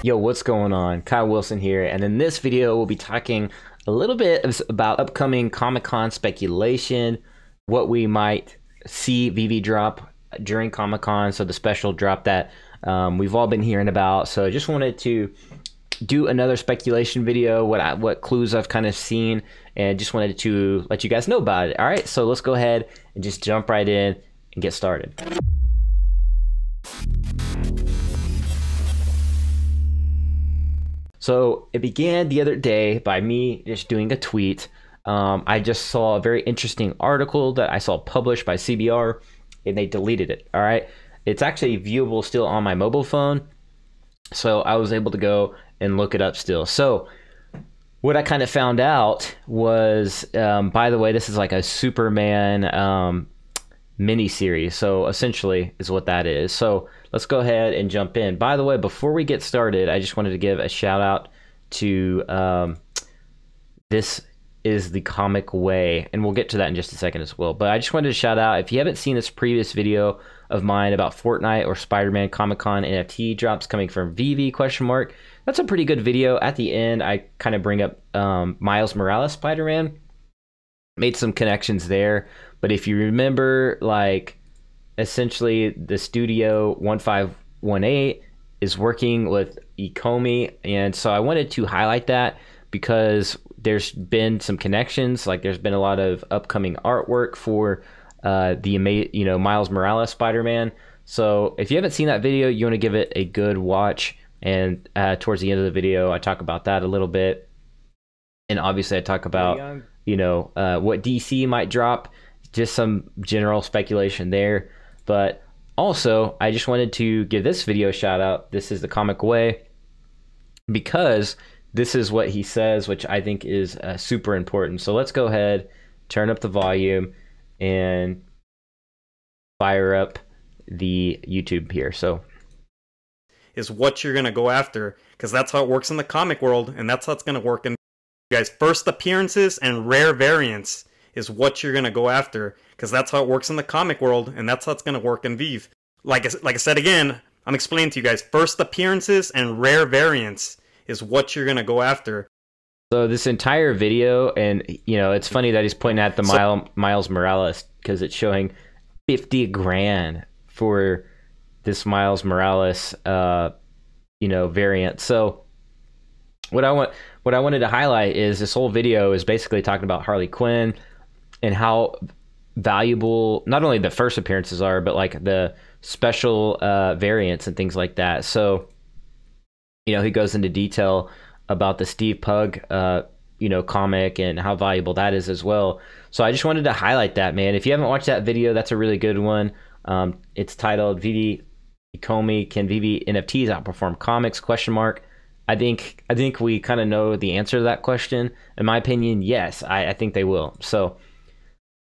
Yo, what's going on? Kyle Wilson here, and in this video we'll be talking a little bit about upcoming Comic-Con speculation, what we might see VeVe drop during Comic-Con, so the special drop that we've all been hearing about. So I just wanted to do another speculation video, what clues I've kind of seen, and just wanted to let you guys know about it. All right, so let's go ahead and just jump right in and get started. So it began the other day by me just doing a tweet. I just saw a very interesting article that I saw published by CBR, and they deleted it. All right, it's actually viewable still on my mobile phone, so I was able to go and look it up still. So what I kind of found out was, by the way, this is like a Superman mini series. So essentially is what that is. So let's go ahead and jump in. By the way, before we get started, I just wanted to give a shout out to this is the Comic Way, and we'll get to that in just a second as well. But I just wanted to shout out, if you haven't seen this previous video of mine about Fortnite or Spider-Man Comic-Con NFT drops coming from VeVe ? That's a pretty good video. At the end, I kind of bring up Miles Morales Spider-Man. Made some connections there. But if you remember, like, essentially the studio 1518 is working with Ecomi, and so I wanted to highlight that because there's been some connections. Like, there's been a lot of upcoming artwork for the Miles Morales Spider-Man. So if you haven't seen that video, you want to give it a good watch, and towards the end of the video I talk about that a little bit, and obviously I talk about what DC might drop, just some general speculation there. But also, I just wanted to give this video a shout out. This is the Comic Way, because this is what he says, which I think is super important. So let's go ahead, turn up the volume, and fire up the YouTube here. So is what you're going to go after, because that's how it works in the comic world, and that's how it's going to work in guys. First appearances and rare variants is what you're going to go after, because that's how it works in the comic world, and that's how it's going to work in VeVe. Like I said again, I'm explaining to you guys, first appearances and rare variants is what you're going to go after. So this entire video, and it's funny that he's pointing at the Miles Morales, because it's showing 50 grand for this Miles Morales variant. So what I wanted to highlight is this whole video is basically talking about Harley Quinn and how valuable not only the first appearances are, but like the special variants and things like that. So he goes into detail about the Steve Pugh comic and how valuable that is as well. So I just wanted to highlight that, man. If you haven't watched that video, that's a really good one. It's titled VeVe Ecomi, Can VeVe NFTs Outperform Comics? ? I think we kind of know the answer to that question. In my opinion, yes, I think they will. So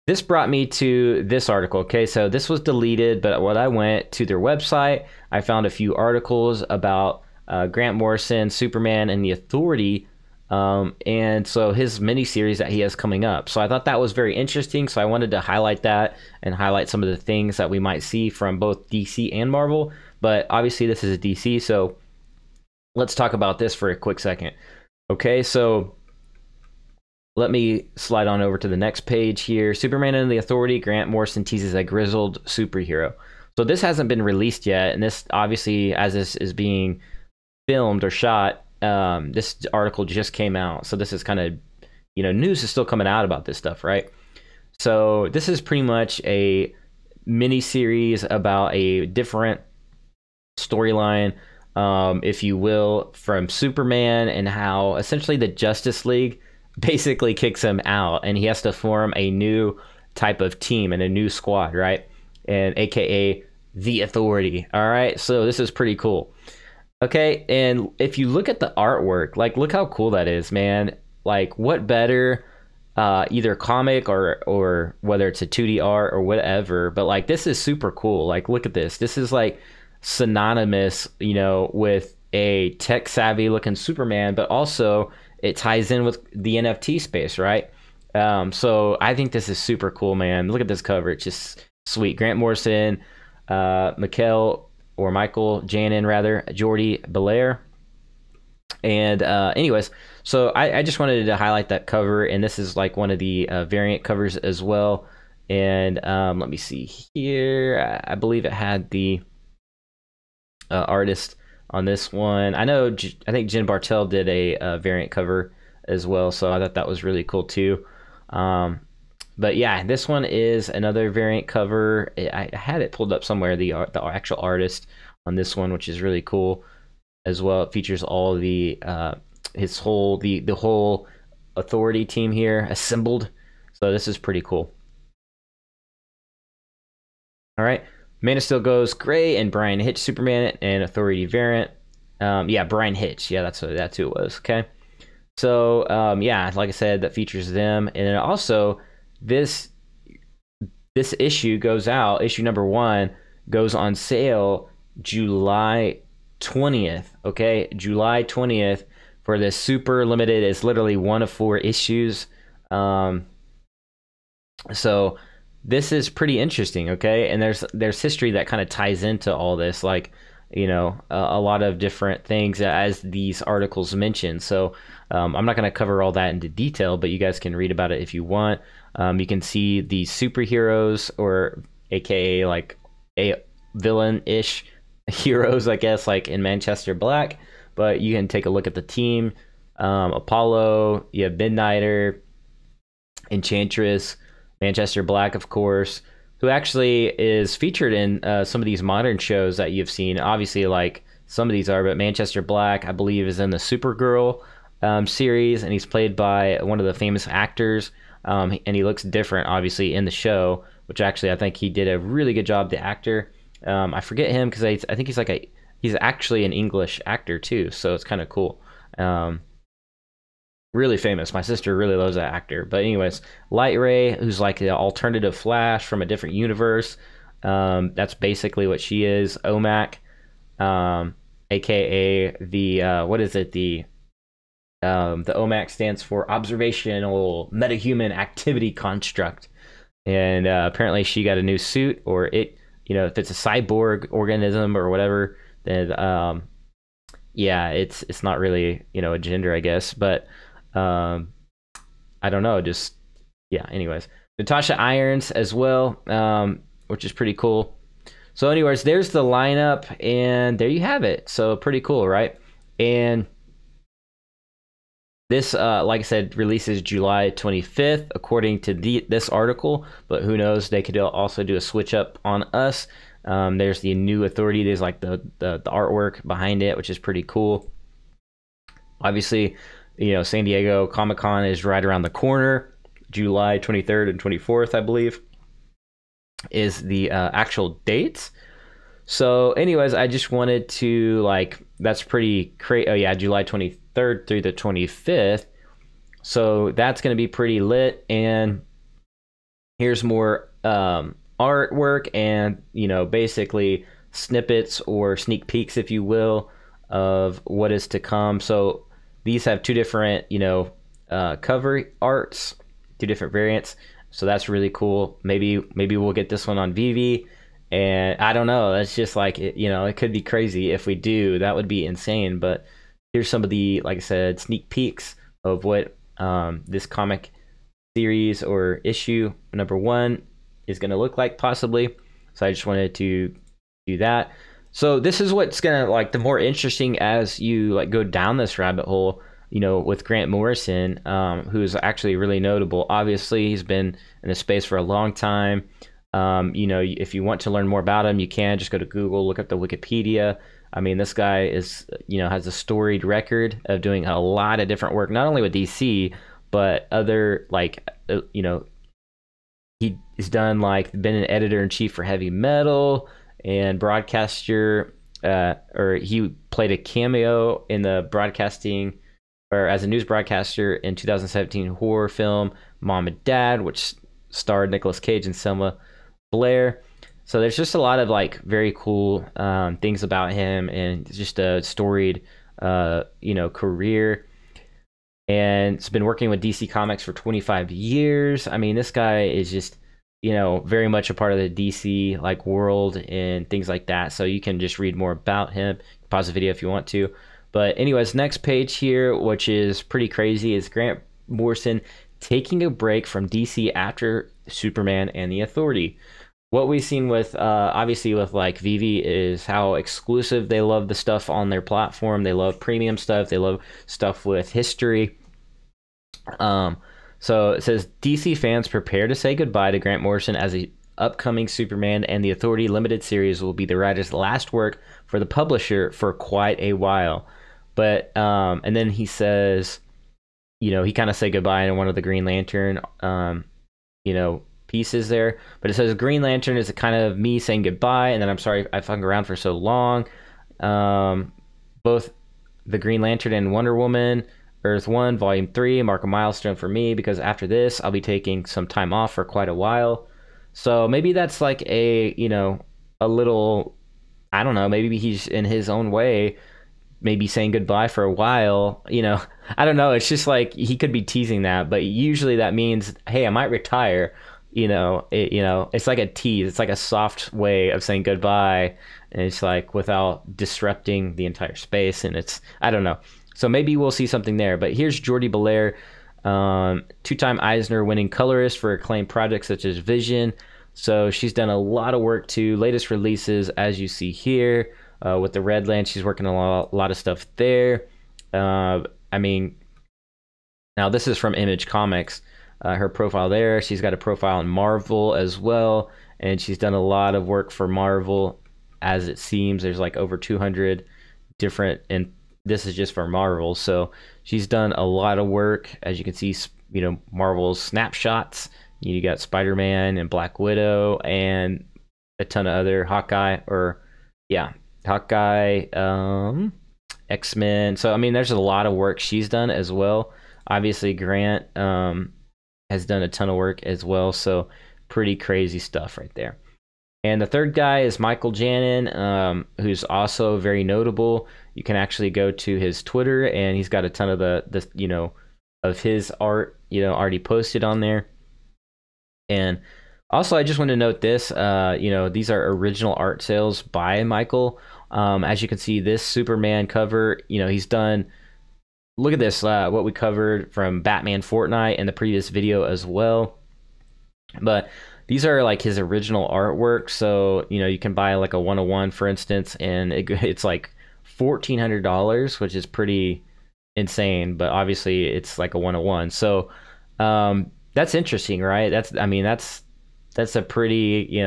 this brought me to this article. Okay, so this was deleted, but when I went to their website, I found a few articles about Grant Morrison, Superman, and the Authority, and so his miniseries that he has coming up. So I thought that was very interesting, so I wanted to highlight that and highlight some of the things that we might see from both DC and Marvel. But obviously this is a DC, so let's talk about this for a quick second. Okay, so let me slide on over to the next page here. Superman and the Authority, Grant Morrison teases a grizzled superhero. So this hasn't been released yet, and this obviously, as this is being filmed or shot, this article just came out. So this is kind of, news is still coming out about this stuff, right? So this is pretty much a mini series about a different storyline, if you will, from Superman, and how essentially the Justice League basically kicks him out, and he has to form a new type of team and a new squad, right? And aka the Authority. All right, so this is pretty cool. Okay, and if you look at the artwork, like, look how cool that is, man. Like, what better either comic or whether it's a 2D art or whatever, but like, this is super cool. Like, look at this. This is like synonymous, with a tech savvy looking Superman, but also it ties in with the NFT space, right? So I think this is super cool, man. Look at this cover. It's just sweet. Grant Morrison, Michael Janin, Jordi Belair, And anyways, so I just wanted to highlight that cover, and this is like one of the variant covers as well. And let me see here. I believe it had the artist on this one. I think Jen Bartel did a variant cover as well, so I thought that was really cool too. But yeah, this one is another variant cover. I had it pulled up somewhere, the actual artist on this one, which is really cool as well. It features all the the whole authority team here assembled. So this is pretty cool. All right, Man of Steel goes gray and Brian Hitch Superman and authority variant. Yeah, Brian Hitch. Yeah, that's who it was. Okay. So yeah, like I said, that features them, and then also this issue goes out. Issue number 1 goes on sale July 20th. Okay, July 20th for this super limited. It's literally 1 of 4 issues. So this is pretty interesting. Okay, and there's history that kind of ties into all this, like, you know, a lot of different things as these articles mention. So I'm not going to cover all that into detail, but you guys can read about it if you want. You can see the superheroes, or AKA like a villain-ish heroes, I guess, like in Manchester Black. But you can take a look at the team. Apollo, you have Midnighter, Enchantress, Manchester Black, of course, who actually is featured in some of these modern shows that you've seen. Obviously, like some of these are, but Manchester Black, I believe, is in the Supergirl series, and he's played by one of the famous actors, and he looks different, obviously, in the show, which actually I think he did a really good job, the actor. I forget him because I think he's actually an English actor too, so it's kind of cool. Really famous. My sister really loves that actor. But anyways, Light Ray, who's like the alternative Flash from a different universe. That's basically what she is. OMAC, aka the what is it? The OMAC stands for Observational Metahuman Activity Construct, and apparently she got a new suit, or it, you know, if it's a cyborg organism or whatever, then yeah, it's not really, you know, a gender, I guess, but I don't know, just yeah. Anyways, Natasha Irons as well, which is pretty cool. So anyways, there's the lineup, and there you have it. So pretty cool, right? And this, like I said, releases July 25th, according to this article. But who knows? They could also do a switch up on us. There's the new authority. There's like the artwork behind it, which is pretty cool. Obviously, you know, San Diego Comic-Con is right around the corner. July 23rd and 24th, I believe, is the actual dates. So anyways, I just wanted to, like, that's pretty crazy. Oh yeah, July 23rd through the 25th. So that's going to be pretty lit. And here's more artwork and, you know, basically snippets or sneak peeks, if you will, of what is to come. So these have 2 different, you know, cover arts, 2 different variants. So that's really cool. Maybe we'll get this one on VeVe, and I don't know. That's just like, you know, it could be crazy if we do. That would be insane. But here's some of the, like I said, sneak peeks of what this comic series or issue number 1 is going to look like, possibly. So I just wanted to do that. So this is what's gonna, like, the more interesting as you like go down this rabbit hole, you know, with Grant Morrison, who's actually really notable. Obviously, he's been in the space for a long time. You know, if you want to learn more about him, you can just go to Google, look up the Wikipedia. I mean, this guy is, you know, has a storied record of doing a lot of different work, not only with DC, but other, like, you know, he's done, like, been an editor-in-chief for Heavy Metal and broadcaster, or he played a cameo in the broadcasting, or as a news broadcaster in 2017 horror film Mom and Dad, which starred Nicolas Cage and Selma Blair. So there's just a lot of, like, very cool things about him, and just a storied, you know, career. And it's been working with DC Comics for 25 years. I mean, this guy is just, you know, very much a part of the DC, like, world and things like that. So you can just read more about him. Pause the video if you want to. But anyways, next page here, which is pretty crazy, is Grant Morrison taking a break from DC after Superman and the Authority. What we've seen with obviously with like VeVe is how exclusive they love the stuff on their platform. They love premium stuff. They love stuff with history. So it says DC fans prepare to say goodbye to Grant Morrison as the upcoming Superman and the Authority limited series will be the writer's last work for the publisher for quite a while. But and then he says, he kind of said goodbye in one of the Green Lantern pieces there, but it says Green Lantern is a kind of me saying goodbye, and then I'm sorry I've hung around for so long. Both the Green Lantern and Wonder Woman Earth 1 Volume 3 mark a milestone for me because after this I'll be taking some time off for quite a while. So maybe that's like a little, I don't know, maybe he's in his own way maybe saying goodbye for a while. I don't know, it's just like he could be teasing that, but usually that means, hey, I might retire. It's like a tease. It's like a soft way of saying goodbye, and it's like without disrupting the entire space. And I don't know. So maybe we'll see something there. But here's Jordi Belair, two-time Eisner winning colorist for acclaimed projects such as Vision. So she's done a lot of work too. Latest releases, as you see here, with the Redland, she's working a lot of stuff there. Now this is from Image Comics. Her profile there. She's got a profile in Marvel as well, and she's done a lot of work for Marvel. As it seems, there's like over 200 different, and this is just for Marvel. So she's done a lot of work. As you can see, Marvel's snapshots. You got Spider-Man and Black Widow and a ton of other Hawkeye, X-Men. So there's a lot of work she's done as well. Obviously, Grant has done a ton of work as well, so pretty crazy stuff right there. And the third guy is Michael Janin, who's also very notable. You can actually go to his Twitter, and he's got a ton of of his art already posted on there. And also, I just want to note this, these are original art sales by Michael. As you can see, this Superman cover, he's done. Look at this, what we covered from Batman Fortnite in the previous video as well. But these are like his original artwork. So, you can buy like a 101, for instance, and it's like $1,400, which is pretty insane. But obviously, it's like a 101. So that's interesting, right? That's a pretty,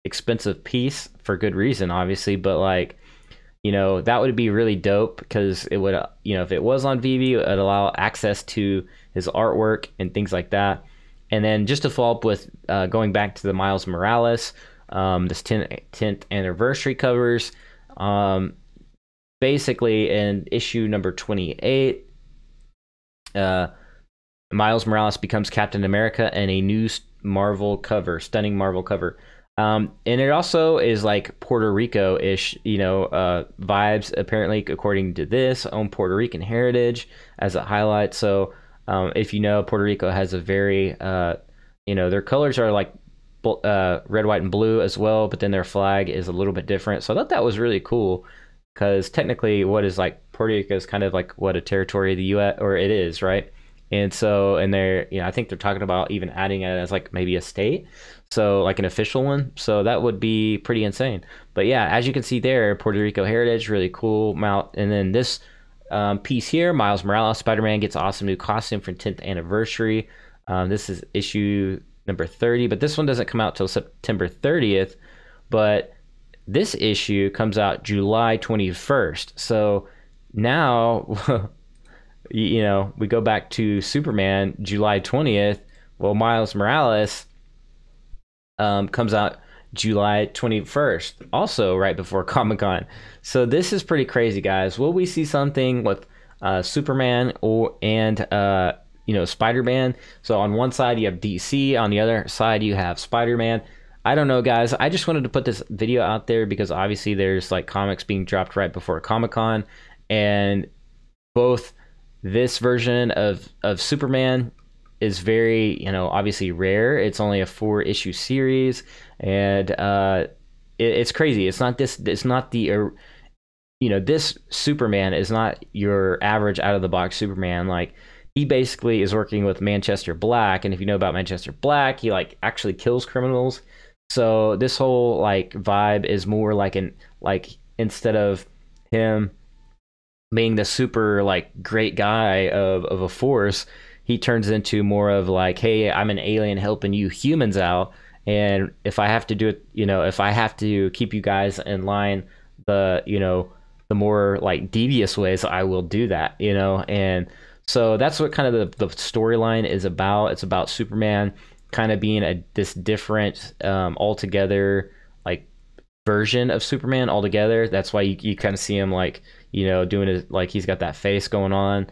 expensive piece for good reason, obviously. But like, that would be really dope because it would, if it was on VeVe, it would allow access to his artwork and things like that. And then just to follow up with going back to the Miles Morales, this 10th anniversary covers, basically in issue number 28, Miles Morales becomes Captain America in a new Marvel cover, stunning Marvel cover. And it also is like Puerto Rico-ish, vibes, apparently, according to this, own Puerto Rican heritage as it highlights. So if Puerto Rico has a very, their colors are like red, white, and blue as well, but then their flag is a little bit different. So I thought that was really cool because technically what is like Puerto Rico is kind of like what a territory of the U.S., or it is, right? And so, and they're, I think they're talking about even adding it as like maybe a state. So like an official one. So that would be pretty insane. But yeah, as you can see there, Puerto Rico heritage, really cool. And then this piece here, Miles Morales, Spider-Man gets awesome new costume for 10th anniversary. This is issue number 30, but this one doesn't come out till September 30th. But this issue comes out July 21st. So now, we go back to Superman, July 20th. Well, Miles Morales comes out July 21st, also right before Comic-Con. So this is pretty crazy, guys. Will we see something with Superman and Spider-Man? So on one side you have DC, on the other side you have Spider-Man. I don't know, guys. I just wanted to put this video out there because obviously there's like comics being dropped right before Comic-Con, and both this version of Superman is very, obviously rare. It's only a 4-issue series, and it's crazy. It's not the this Superman is not your average out of the box Superman. Like, he basically is working with Manchester Black, and if you know about Manchester Black, he like actually kills criminals. So this whole like vibe is more like instead of him being the super like great guy of a force, he turns into more of like, hey, I'm an alien helping you humans out, and if I have to do it, if I have to keep you guys in line, the more like devious ways, I will do that, and so that's what kind of the storyline is about. It's about Superman kind of being this different altogether like version of Superman altogether. That's why you kind of see him like doing it, like he's got that face going on.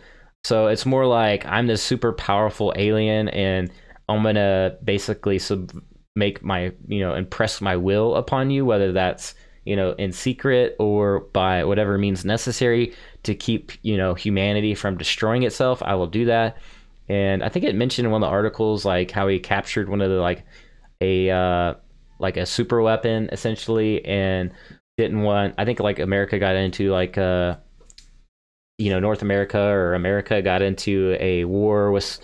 So it's more like, I'm this super powerful alien, and I'm gonna basically make my impress my will upon you, whether that's in secret or by whatever means necessary to keep humanity from destroying itself. I will do that. And I think it mentioned in one of the articles like how he captured one of the like a super weapon essentially, and didn't want, I think like America got into like North America or America got into a war with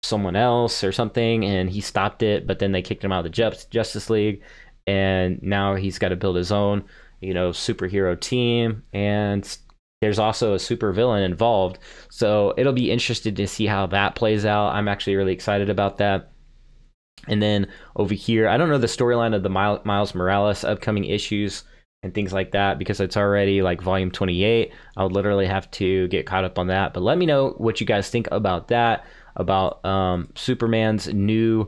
someone else or something, and he stopped it, but then they kicked him out of the Justice League, and now he's got to build his own superhero team, and there's also a super villain involved. So it'll be interesting to see how that plays out. I'm actually really excited about that. And then over here, I don't know the storyline of the Miles Morales upcoming issues and things like that, because it's already like volume 28. I would literally have to get caught up on that. But let me know what you guys think about that, about Superman's new,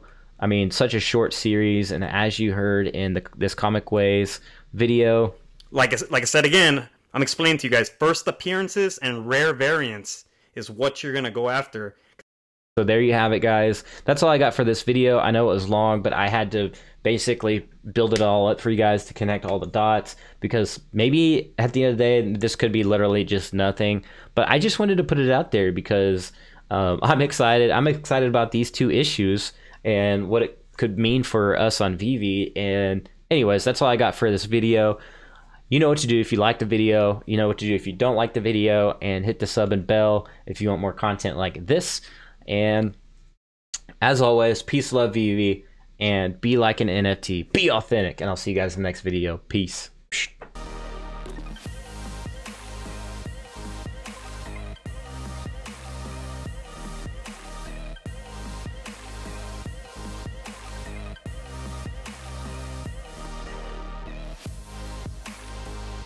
such a short series. And as you heard in this Comic Ways video, like I said again, I'm explaining to you guys, first appearances and rare variants is what you're going to go after. So there you have it, guys. That's all I got for this video. I know it was long, but I had to basically build it all up for you guys to connect all the dots, because maybe at the end of the day, this could be literally just nothing. But I just wanted to put it out there because I'm excited. I'm excited about these two issues and what it could mean for us on VeVe. And anyways, that's all I got for this video. You know what to do if you like the video. You know what to do if you don't like the video. And hit the sub and bell if you want more content like this. And as always, peace, love, VeVe, and be like an NFT. Be authentic. And I'll see you guys in the next video. Peace.